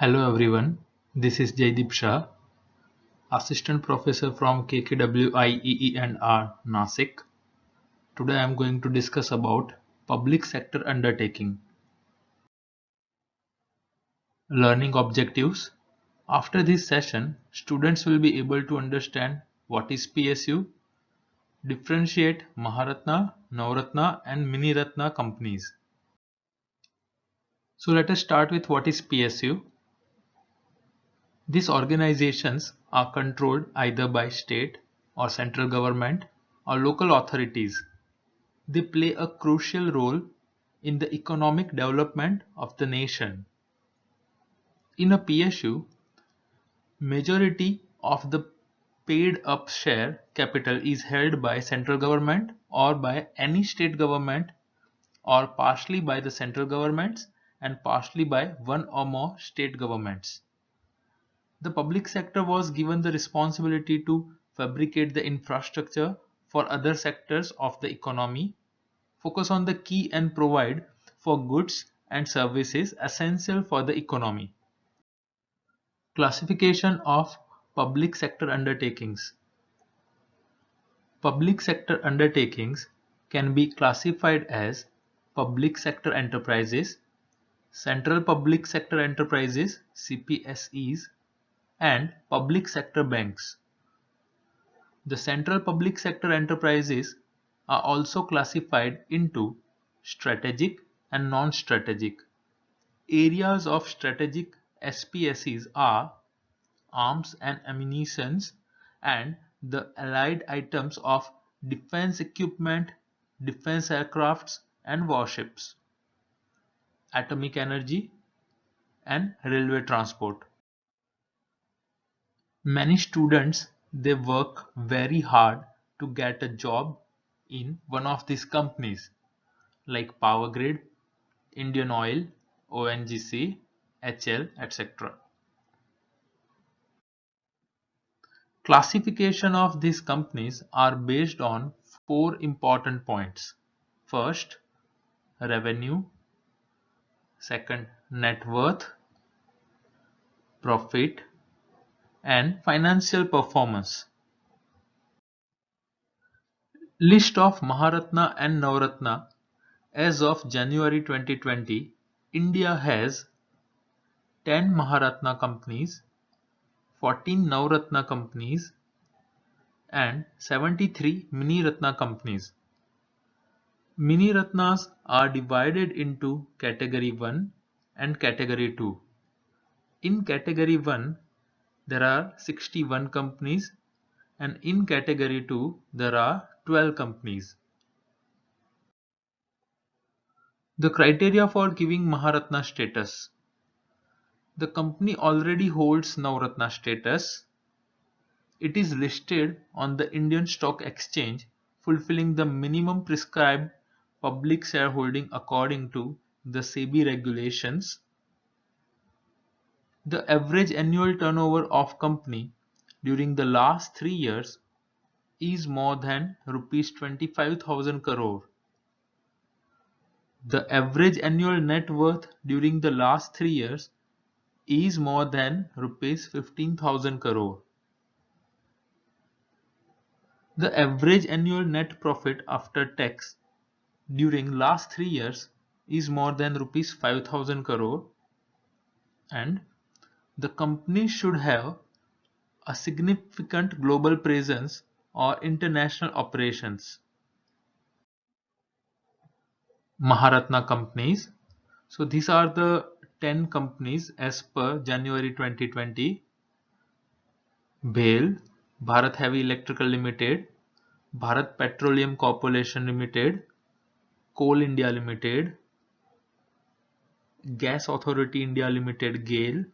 Hello everyone, this is Jaideep Shah, Assistant Professor from KKWI-EE&R, Nasik. Today I am going to discuss about public sector undertaking. Learning objectives. After this session, students will be able to understand what is PSU, differentiate Maharatna, Navratna and Miniratna companies. So let us start with what is PSU. These organizations are controlled either by state or central government or local authorities. They play a crucial role in the economic development of the nation. In a PSU, majority of the paid up share capital is held by central government or by any state government or partially by the central governments and partially by one or more state governments. The public sector was given the responsibility to fabricate the infrastructure for other sectors of the economy, focus on the key and provide for goods and services essential for the economy. Classification of public sector undertakings. Public sector undertakings can be classified as public sector enterprises, central public sector enterprises CPSEs, and public sector banks. The central public sector enterprises are also classified into strategic and non-strategic. Areas of strategic SPSEs are arms and ammunition and the allied items of defense equipment, defense aircrafts and warships, atomic energy and railway transport. Many students they work very hard to get a job in one of these companies like Power Grid, Indian Oil, ONGC, HL, etc. Classification of these companies are based on four important points. First, revenue. Second, net worth, profit, and financial performance. List of Maharatna and Navratna. As of January 2020, India has 10 Maharatna companies, 14 Navratna companies, and 73 Miniratna companies. Miniratnas are divided into Category 1 and Category 2. In Category 1, there are 61 companies and in Category 2, there are 12 companies. The criteria for giving Maharatna status. The company already holds Navratna status. It is listed on the Indian Stock Exchange, fulfilling the minimum prescribed public shareholding according to the SEBI regulations. The average annual turnover of company during the last 3 years is more than rupees 25,000 crore. The average annual net worth during the last 3 years is more than rupees 15,000 crore. The average annual net profit after tax during last 3 years is more than rupees 5,000 crore, and the company should have a significant global presence or international operations. Maharatna companies. So these are the 10 companies as per January 2020. BHEL, Bharat Heavy Electrical Limited, Bharat Petroleum Corporation Limited, Coal India Limited, Gas Authority India Limited GAIL,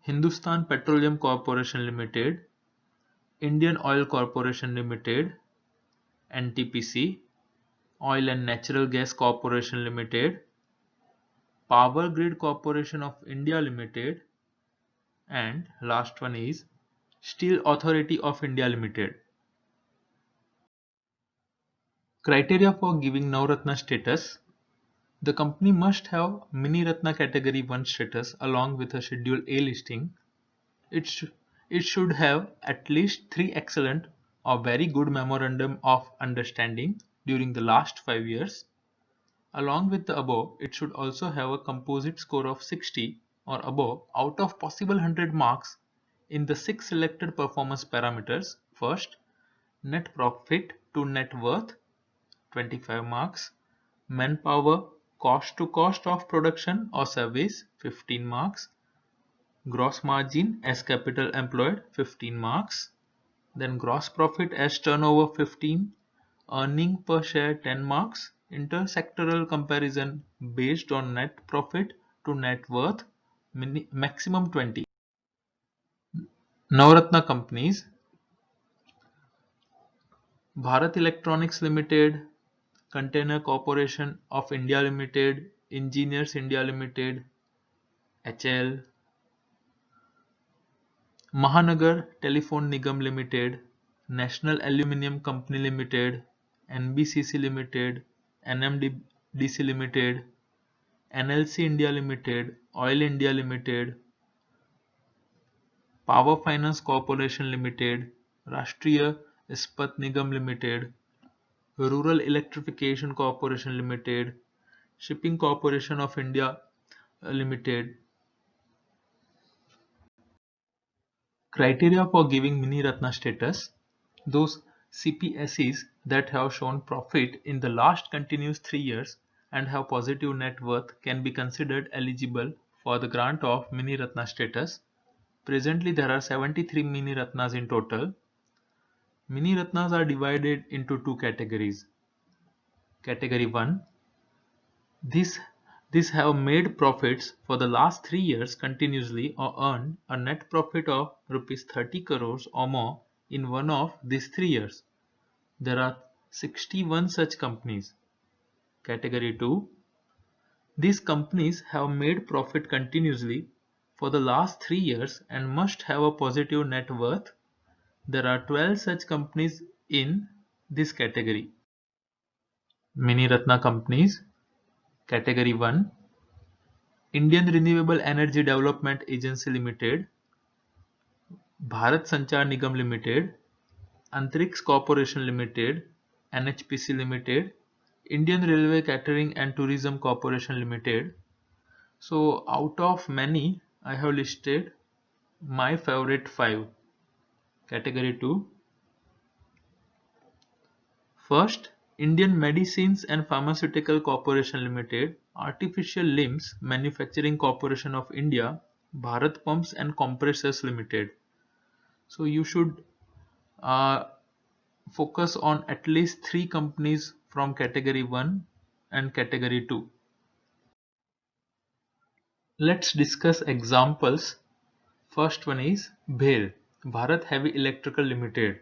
Hindustan Petroleum Corporation Limited, Indian Oil Corporation Limited, NTPC, Oil and Natural Gas Corporation Limited, Power Grid Corporation of India Limited, and last one is Steel Authority of India Limited. Criteria for giving Navratna status. The company must have Mini Ratna Category 1 status along with a Schedule A listing. It, sh- it should have at least 3 excellent or very good memorandum of understanding during the last 5 years. Along with the above, it should also have a composite score of 60 or above out of possible 100 marks in the 6 selected performance parameters. First, net profit to net worth 25 marks, manpower cost to cost of production or service 15 marks, gross margin as capital employed 15 marks, then gross profit as turnover 15, earning per share 10 marks, intersectoral comparison based on net profit to net worth maximum 20. Navratna companies: Bharat Electronics Limited, Container Corporation of India Limited, Engineers India Limited, HL, Mahanagar Telephone Nigam Limited, National Aluminium Company Limited, NBCC Limited, NMDC Limited, NLC India Limited, Oil India Limited, Power Finance Corporation Limited, Rashtriya Ispat Nigam Limited, Rural Electrification Corporation Limited, Shipping Corporation of India Limited. Criteria for giving Mini Ratna status: those CPSEs that have shown profit in the last continuous 3 years and have positive net worth can be considered eligible for the grant of Mini Ratna status. Presently there are 73 Mini Ratnas in total. Mini Ratnas are divided into two categories. Category 1: These have made profits for the last 3 years continuously or earned a net profit of rupees 30 crores or more in one of these 3 years. There are 61 such companies. Category 2: These companies have made profit continuously for the last 3 years and must have a positive net worth. There are 12 such companies in this category. Mini Ratna companies. Category 1: Indian Renewable Energy Development Agency Limited, Bharat Sanchar Nigam Limited, Antrix Corporation Limited, NHPC Limited, Indian Railway Catering and Tourism Corporation Limited. So out of many, I have listed my favorite 5. Category 2. First, Indian Medicines and Pharmaceutical Corporation Limited, Artificial Limbs Manufacturing Corporation of India, Bharat Pumps and Compressors Limited. So you should focus on at least 3 companies from category 1 and category 2. Let's discuss examples. First one is BHEL, Bharat Heavy Electrical Limited.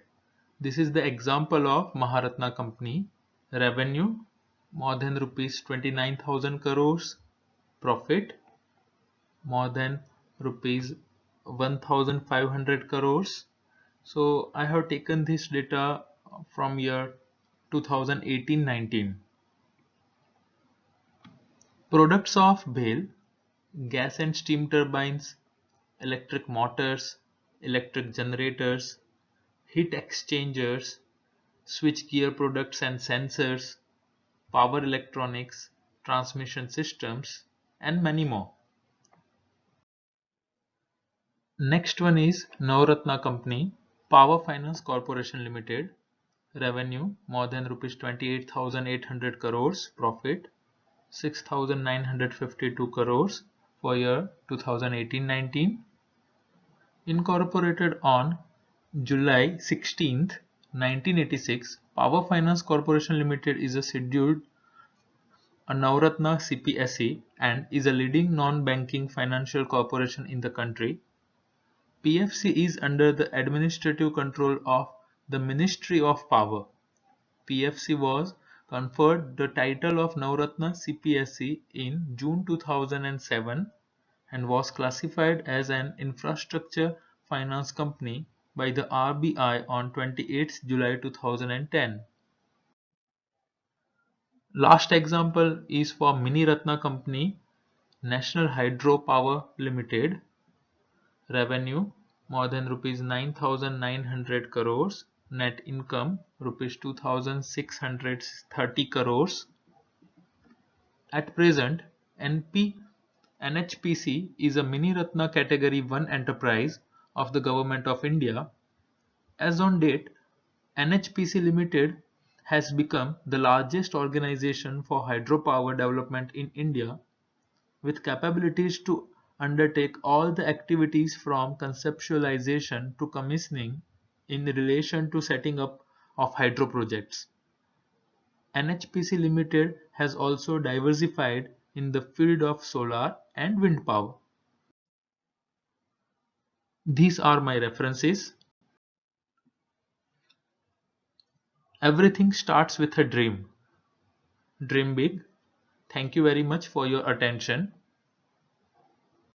This is the example of Maharatna company. Revenue more than rupees 29,000 crores. Profit more than rupees 1,500 crores. So I have taken this data from year 2018-19. Products of BHEL: gas and steam turbines, electric motors, electric generators, heat exchangers, switchgear products and sensors, power electronics, transmission systems, and many more. Next one is Navratna Company, Power Finance Corporation Limited. Revenue more than rupees 28,800 crores. Profit 6,952 crores for year 2018-19. Incorporated on July 16, 1986, Power Finance Corporation Limited is a scheduled a Navratna CPSE and is a leading non-banking financial corporation in the country. PFC is under the administrative control of the Ministry of Power. PFC was conferred the title of Navratna CPSE in June 2007 and was classified as an infrastructure finance company by the RBI on 28 July 2010. Last example is for Mini Ratna Company, National Hydro Power Limited, revenue more than rupees 9,900 crores, net income rupees 2,630 crores. At present, NHPC is a Mini Ratna Category 1 enterprise of the Government of India. As on date, NHPC Limited has become the largest organization for hydropower development in India, with capabilities to undertake all the activities from conceptualization to commissioning in relation to setting up of hydro projects. NHPC Limited has also diversified in the field of solar and wind power. These are my references. Everything starts with a dream. Dream big. Thank you very much for your attention.